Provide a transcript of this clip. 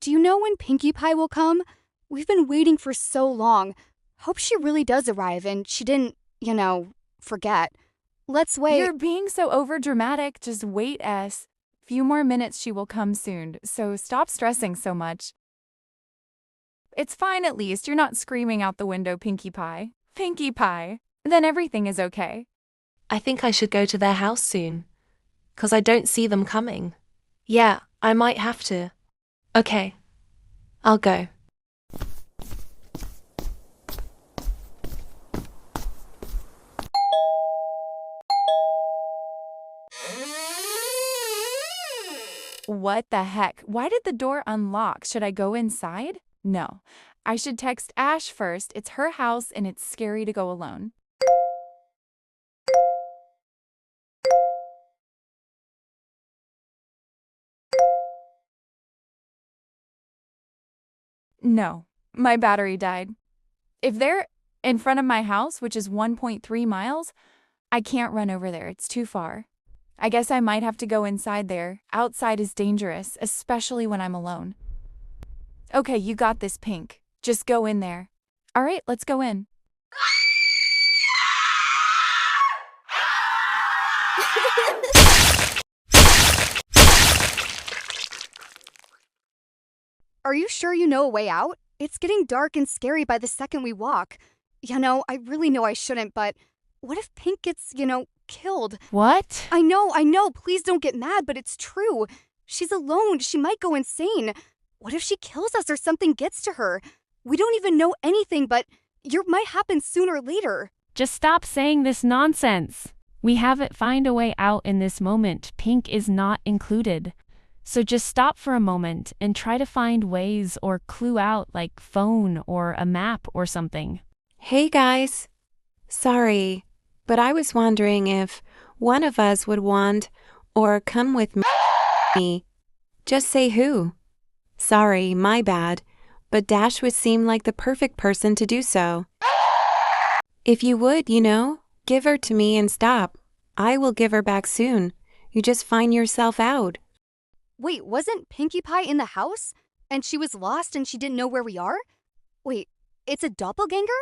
do you know when Pinkie Pie will come? We've been waiting for so long. Hope she really does arrive and she didn't, forget. Let's wait. You're being so overdramatic. Just wait, S. Few more minutes, she will come soon, so stop stressing so much. It's fine at least. You're not screaming out the window, Pinkie Pie. Pinkie Pie. Then everything is okay. I think I should go to their house soon, 'cause I don't see them coming. Yeah, I might have to. Okay, I'll go. What the heck? Why did the door unlock? Should I go inside? No. I should text Ash first. It's her house and it's scary to go alone. No, my battery died. If they're in front of my house, which is 1.3 miles, I can't run over there. It's too far. I guess I might have to go inside there. Outside is dangerous, especially when I'm alone. Okay, you got this, Pink. Just go in there. All right, let's go in. Are you sure you know a way out? It's getting dark and scary by the second we walk. I really know I shouldn't, but what if Pink gets, killed? What? I know. Please don't get mad, but it's true. She's alone. She might go insane. What if she kills us or something gets to her? We don't even know anything, but it might happen sooner or later. Just stop saying this nonsense. We haven't found a way out in this moment. Pink is not included. So just stop for a moment and try to find ways or clue out like phone or a map or something. Hey guys. Sorry, but I was wondering if one of us would want or come with me. Just say who. Sorry, my bad, but Dash would seem like the perfect person to do so. If you would, give her to me and stop. I will give her back soon. You just find yourself out. Wait, wasn't Pinkie Pie in the house? And she was lost and she didn't know where we are? Wait, it's a doppelganger?